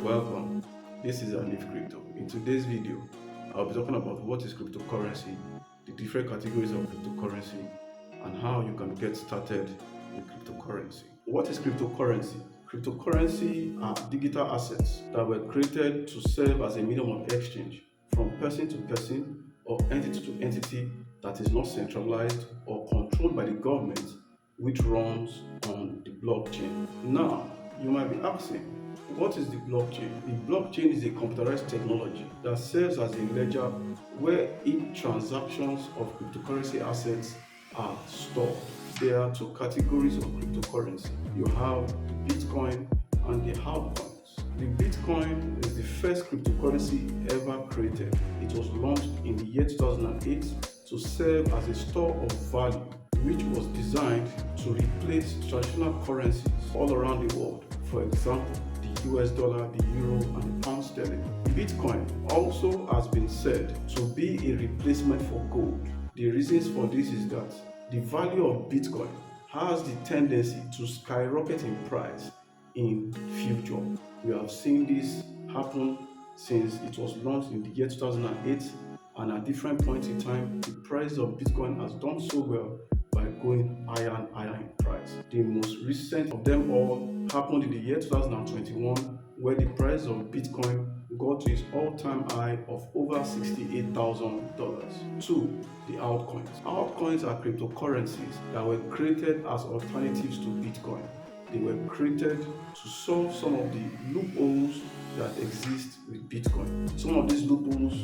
Welcome, this is Alif Crypto. In today's video, I'll be talking about what is cryptocurrency, the different categories of cryptocurrency, and how you can get started with cryptocurrency. What is cryptocurrency? Cryptocurrency are digital assets that were created to serve as a medium of exchange from person to person or entity to entity that is not centralized or controlled by the government, which runs on the blockchain. Now, you might be asking, what is the blockchain? The blockchain is a computerized technology that serves as a ledger where each transactions of cryptocurrency assets are stored. There are two categories of cryptocurrency. You have the Bitcoin and the altcoins. The Bitcoin is the first cryptocurrency ever created. It was launched in the year 2008 to serve as a store of value, which was designed to replace traditional currencies all around the world. For example, the US dollar, the euro, and the pound sterling. Bitcoin also has been said to be a replacement for gold. The reasons for this is that the value of Bitcoin has the tendency to skyrocket in price in future. We have seen this happen since it was launched in the year 2008, and at different points in time, the price of Bitcoin has done so well by going higher and higher in price. The most recent of them all happened in the year 2021, where the price of Bitcoin got to its all-time high of over $68,000. 2. The altcoins. Altcoins are cryptocurrencies that were created as alternatives to Bitcoin. They were created to solve some of the loopholes that exist with Bitcoin. Some of these loopholes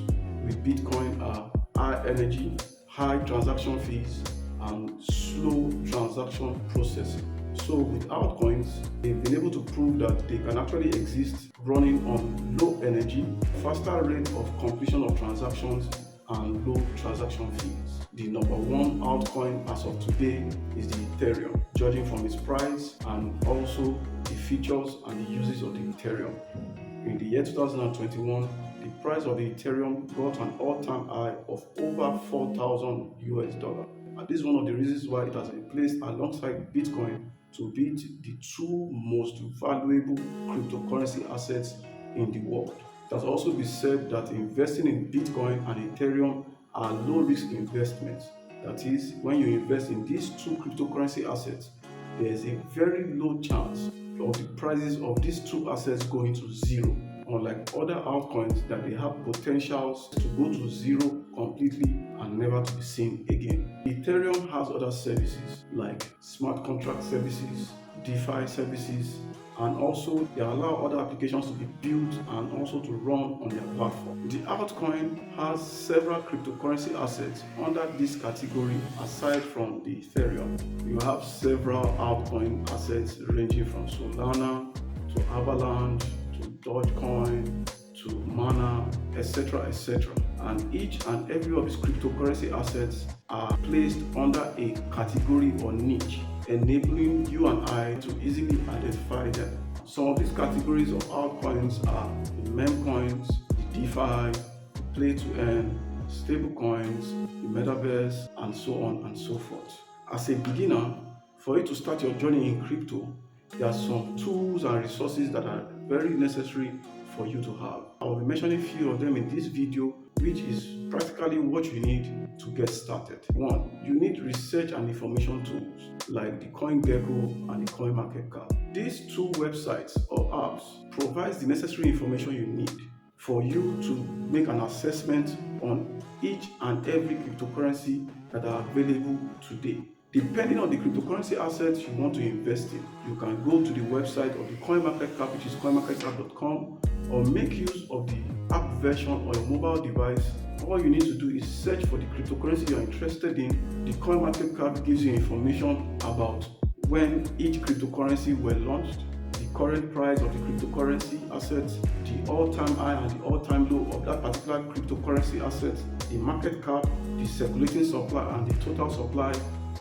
with Bitcoin are high energy, high transaction fees, and slow transaction processing. So with altcoins, they've been able to prove that they can actually exist running on low energy, faster rate of completion of transactions, and low transaction fees. The number one altcoin as of today is the Ethereum, judging from its price and also the features and the uses of the Ethereum. In the year 2021, the price of the Ethereum got an all-time high of over $4,000 US. And this is one of the reasons why it has been placed alongside Bitcoin to be the two most valuable cryptocurrency assets in the world. It has also been said that investing in Bitcoin and Ethereum are low-risk investments. That is, when you invest in these two cryptocurrency assets, there is a very low chance of the prices of these two assets going to zero, unlike other altcoins that they have potentials to go to zero completely and never to be seen again. Ethereum has other services like smart contract services, DeFi services, and also they allow other applications to be built and also to run on their platform. The altcoin has several cryptocurrency assets under this category aside from the Ethereum. You have several altcoin assets ranging from Solana to Avalanche to Dogecoin to Mana, etc., etc. And each and every of these cryptocurrency assets are placed under a category or niche, enabling you and I to easily identify them. Some of these categories of altcoins are the meme coins, the DeFi, the play to earn, stablecoins, the metaverse, and so on and so forth. As a beginner, for you to start your journey in crypto, there are some tools and resources that are very necessary for you to have. I will be mentioning a few of them in this video, which is practically what you need to get started. 1. You need research and information tools like the CoinGecko and the CoinMarketCap. These two websites or apps provide the necessary information you need for you to make an assessment on each and every cryptocurrency that are available today. Depending on the cryptocurrency assets you want to invest in, you can go to the website of the CoinMarketCap, which is coinmarketcap.com, or make use of the app version on your mobile device. All you need to do is search for the cryptocurrency you're interested in. The CoinMarketCap gives you information about when each cryptocurrency were launched, the current price of the cryptocurrency assets, the all-time high and the all-time low of that particular cryptocurrency asset, the market cap, the circulating supply, and the total supply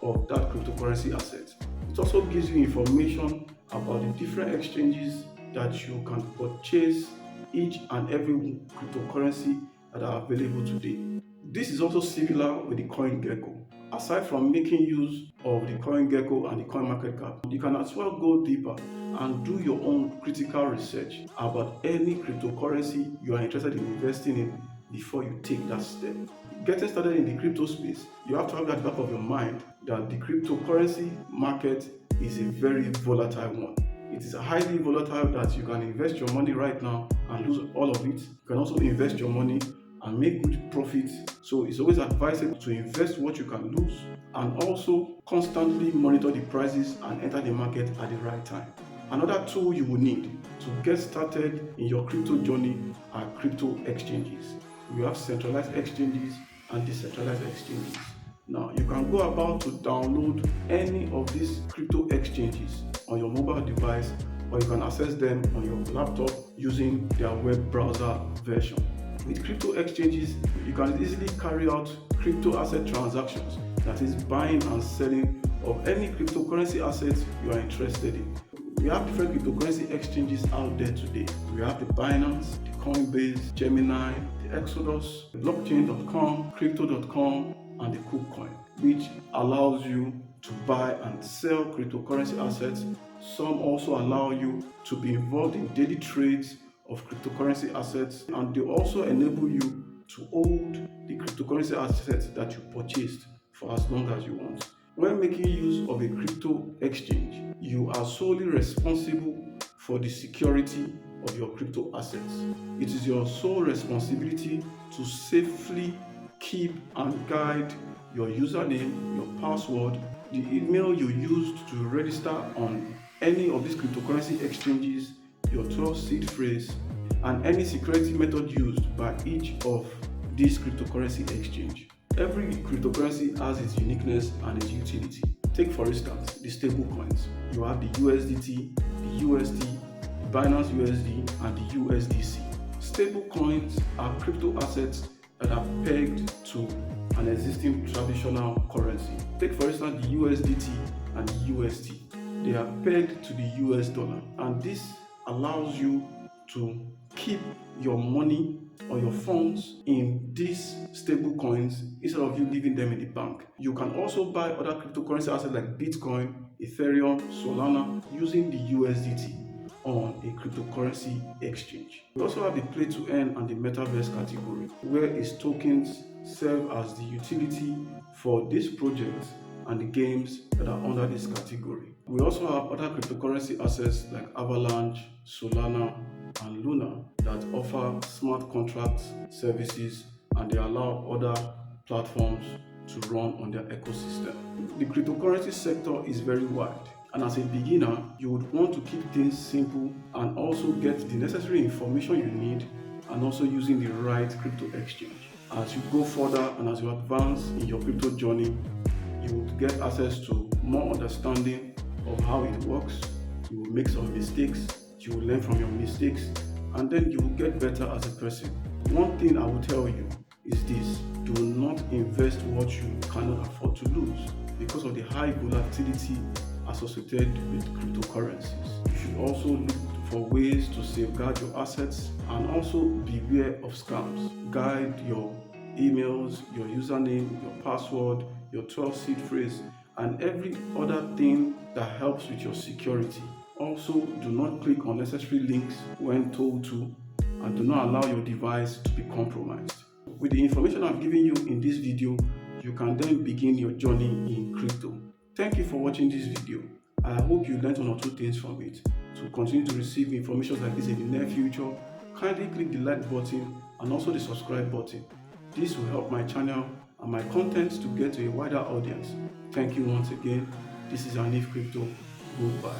of that cryptocurrency asset. It also gives you information about the different exchanges that you can purchase each and every cryptocurrency that are available today. This is also similar with the CoinGecko. Aside from making use of the CoinGecko and the CoinMarketCap, you can as well go deeper and do your own critical research about any cryptocurrency you are interested in investing in before you take that step. Getting started in the crypto space, you have to have at the back of your mind that the cryptocurrency market is a very volatile one. It is highly volatile that you can invest your money right now and lose all of it. You can also invest your money and make good profits. So it's always advisable to invest what you can lose and also constantly monitor the prices and enter the market at the right time. Another tool you will need to get started in your crypto journey are crypto exchanges. We have centralized exchanges and decentralized exchanges. Now, you can go about to download any of these crypto exchanges on your mobile device, or you can access them on your laptop using their web browser version. With crypto exchanges, you can easily carry out crypto asset transactions, that is buying and selling of any cryptocurrency assets you are interested in. We have different cryptocurrency exchanges out there today. We have the Binance, the Coinbase, Gemini, the Exodus, blockchain.com, crypto.com, and the KuCoin, which allows you to buy and sell cryptocurrency assets. Some also allow you to be involved in daily trades of cryptocurrency assets, and they also enable you to hold the cryptocurrency assets that you purchased for as long as you want. When making use of a crypto exchange, you are solely responsible for the security of your crypto assets. It is your sole responsibility to safely keep and guide your username, your password, the email you used to register on any of these cryptocurrency exchanges, your 12 seed phrase, and any security method used by each of these cryptocurrency exchange. Every cryptocurrency has its uniqueness and its utility. Take for instance the stablecoins. You have the USDT, the USD, the Binance USD, and the USDC. Stablecoins are crypto assets that are pegged to an existing traditional currency. Take for instance the USDT and the USD. They are pegged to the US dollar, and this allows you to keep your money or your funds in these stable coins instead of you leaving them in the bank. You can also buy other cryptocurrency assets like Bitcoin, Ethereum, Solana using the USDT on a cryptocurrency exchange. We also have the play to earn and the metaverse category, where its tokens serve as the utility for these projects and the games that are under this category. We also have other cryptocurrency assets like Avalanche, Solana, and Luna that offer smart contracts services, and they allow other platforms to run on their ecosystem. The cryptocurrency sector is very wide, and as a beginner, you would want to keep things simple and also get the necessary information you need, and also using the right crypto exchange. As you go further and as you advance in your crypto journey, you will get access to more understanding of how it works. You will make some mistakes, you will learn from your mistakes, and then you will get better as a person. One thing I will tell you is this: do not invest what you cannot afford to lose because of the high volatility associated with cryptocurrencies. You should also look for ways to safeguard your assets and also beware of scams. Guide your emails, your username, your password, your 12 seed phrase, and every other thing that helps with your security. Also, do not click unnecessary links when told to, and do not allow your device to be compromised. With the information I've given you in this video, you can then begin your journey in crypto. Thank you for watching this video. I hope you learned one or two things from it. To continue to receive information like this in the near future, kindly click the like button and also the subscribe button. This will help my channel and my content to get to a wider audience. Thank you once again. This is Anif Crypto. Goodbye.